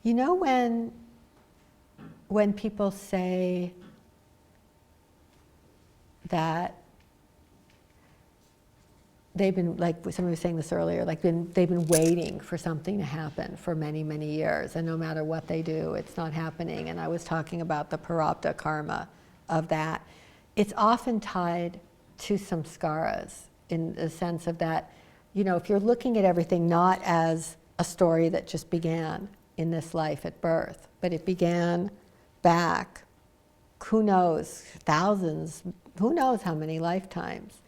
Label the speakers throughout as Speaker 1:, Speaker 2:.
Speaker 1: You know when people say that they've been, like somebody was saying this earlier, like they've been waiting for something to happen for many, many years, and no matter what they do, it's not happening. And I was talking about the Parabola Karma of that. It's often tied to samskaras in the sense of that, if you're looking at everything not as a story that just began in this life at birth, but it began back, who knows, thousands, who knows how many lifetimes,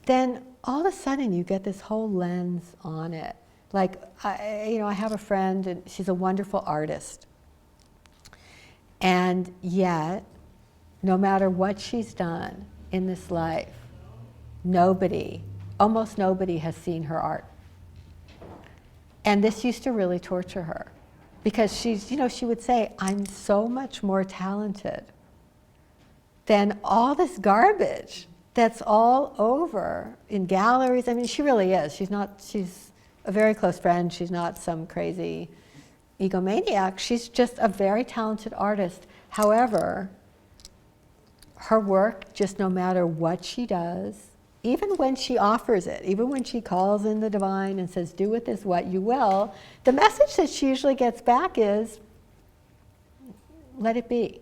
Speaker 1: then all of a sudden you get this whole lens on it. Like, I have a friend, and she's a wonderful artist. And yet, no matter what she's done in this life, almost nobody has seen her art. And this used to really torture her. Because she would say, I'm so much more talented than all this garbage that's all over in galleries. I mean, she really is. She's a very close friend. She's not some crazy egomaniac. She's just a very talented artist. However, her work, just no matter what she does, even when she offers it, even when she calls in the divine and says, do with this what you will, the message that she usually gets back is, let it be.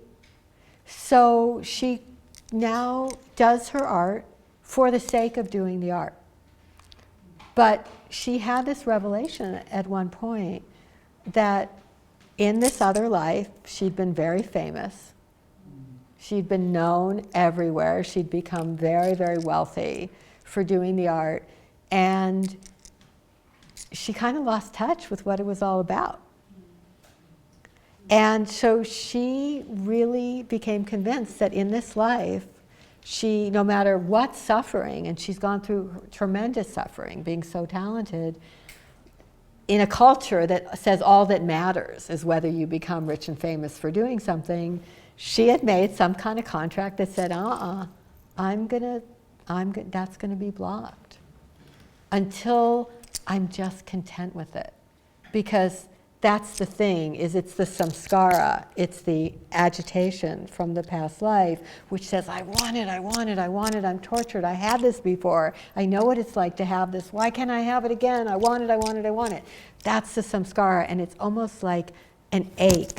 Speaker 1: So she now does her art for the sake of doing the art. But she had this revelation at one point that in this other life, she'd been very famous. She'd been known everywhere. She'd become very, very wealthy for doing the art. And she kind of lost touch with what it was all about. And so she really became convinced that in this life, no matter what suffering, and she's gone through tremendous suffering, being so talented, in a culture that says all that matters is whether you become rich and famous for doing something, she had made some kind of contract that said, that's gonna be blocked until I'm just content with it. Because that's the thing, it's the samskara, it's the agitation from the past life, which says, I want it, I'm tortured, I had this before, I know what it's like to have this, why can't I have it again? I want it. That's the samskara, and it's almost like an ache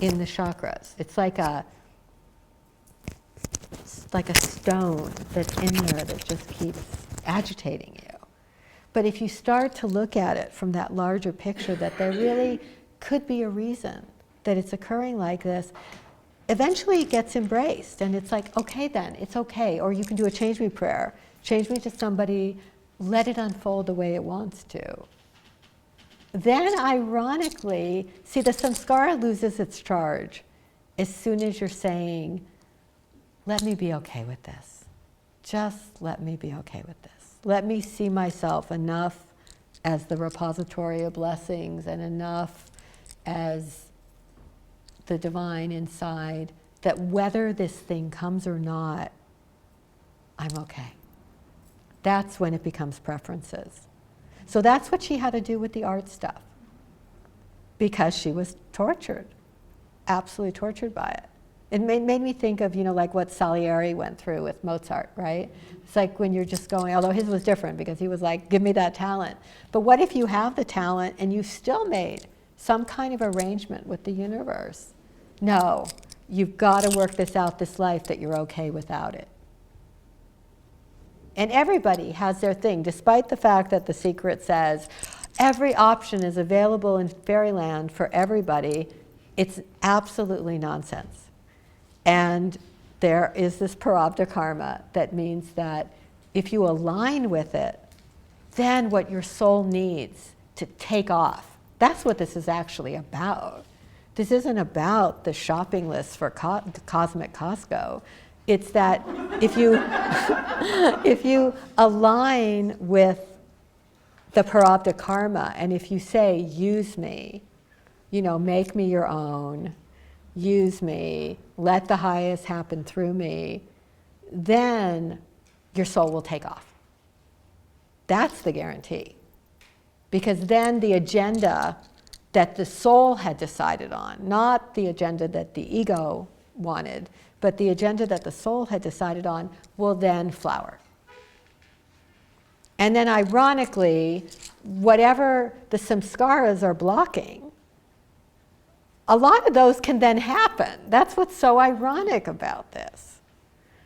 Speaker 1: in the chakras. It's like a stone that's in there that just keeps agitating you. But if you start to look at it from that larger picture, that there really could be a reason that it's occurring like this, eventually it gets embraced. And it's like, okay then, it's okay. Or you can do a change me prayer. Change me to somebody, let it unfold the way it wants to. Then ironically, see, the samskara loses its charge as soon as you're saying, let me be okay with this. Just let me be okay with this. Let me see myself enough as the repository of blessings and enough as the divine inside that whether this thing comes or not, I'm okay. That's when it becomes preferences. So that's what she had to do with the art stuff, because she was tortured, absolutely tortured by it. It made me think of, like what Salieri went through with Mozart, right? It's like when you're just going, although his was different because he was like, give me that talent. But what if you have the talent and you still made some kind of arrangement with the universe? No, you've got to work this out this life that you're okay without it. And everybody has their thing, despite the fact that The Secret says every option is available in fairyland for everybody. It's absolutely nonsense. And there is this Parabola Karma that means that if you align with it, then what your soul needs to take off, that's what this is actually about. This isn't about the shopping list for Cosmic Costco. It's that if you, if you align with the Parabola Karma, and if you say, use me, make me your own, use me, let the highest happen through me, then your soul will take off. That's the guarantee. Because then the agenda that the soul had decided on, not the agenda that the ego wanted, but the agenda that the soul had decided on, will then flower. And then ironically, whatever the samskaras are blocking, a lot of those can then happen. That's what's so ironic about this.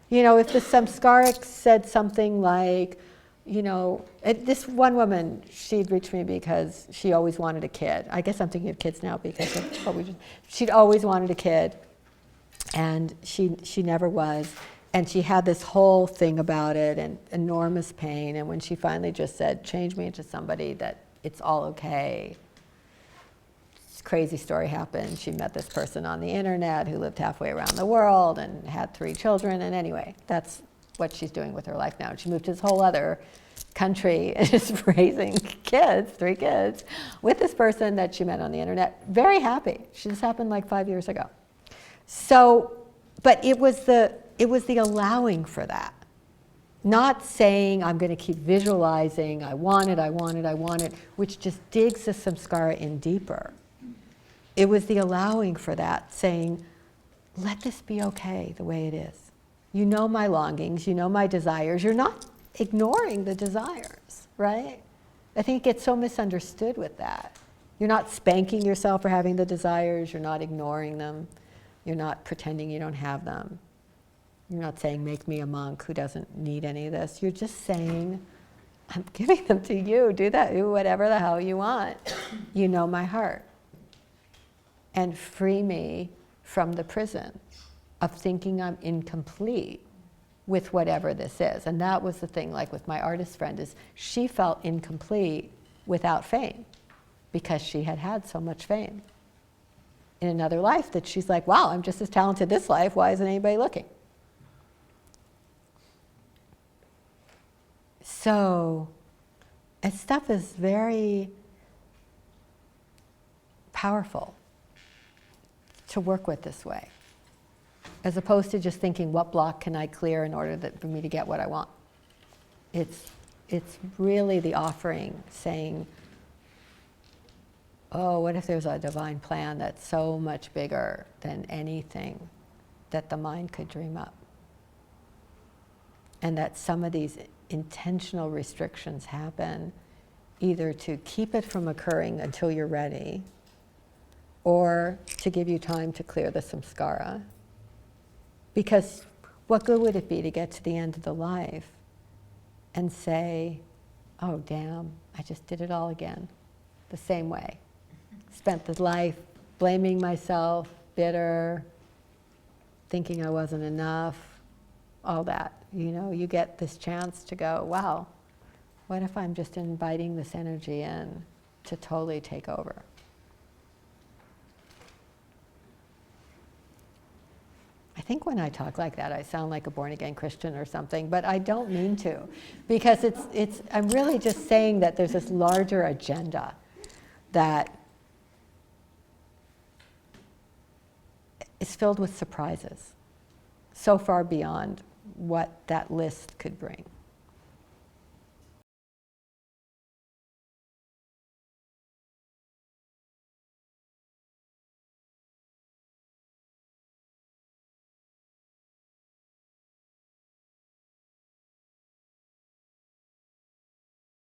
Speaker 1: You know, if the samskara said something like, you know, this one woman, she'd reached me because she always wanted a kid. I guess I'm thinking of kids now because of what we just, she'd always wanted a kid, and she never was. And she had this whole thing about it and enormous pain. And when she finally just said, change me into somebody that it's all okay, this crazy story happened. She met this person on the internet who lived halfway around the world and had 3 children. And anyway, that's what she's doing with her life now. She moved to this whole other country and is raising kids, 3 kids, with this person that she met on the internet. Very happy. This happened like 5 years ago. So, but it was the allowing for that. Not saying, I'm going to keep visualizing, I want it, which just digs the samskara in deeper. It was the allowing for that, saying, let this be okay the way it is. You know my longings, you know my desires. You're not ignoring the desires, right? I think it gets so misunderstood with that. You're not spanking yourself for having the desires, you're not ignoring them, you're not pretending you don't have them. You're not saying, make me a monk who doesn't need any of this. You're just saying, I'm giving them to you. Do that, do whatever the hell you want. You know my heart. And free me from the prison of thinking I'm incomplete with whatever this is. And that was the thing, like with my artist friend, is she felt incomplete without fame because she had had so much fame in another life that she's like, wow, I'm just as talented this life. Why isn't anybody looking? So, and stuff is very powerful to work with this way, as opposed to just thinking, what block can I clear in order for me to get what I want? It's really the offering, saying, oh, what if there's a divine plan that's so much bigger than anything that the mind could dream up? And that some of these intentional restrictions happen either to keep it from occurring until you're ready, or to give you time to clear the samskara. Because what good would it be to get to the end of the life and say, oh damn, I just did it all again, the same way. Spent the life blaming myself, bitter, thinking I wasn't enough, all that. You know, you get this chance to go, wow, what if I'm just inviting this energy in to totally take over? I think when I talk like that, I sound like a born-again Christian or something, but I don't mean to, because I'm really just saying that there's this larger agenda that is filled with surprises, so far beyond what that list could bring.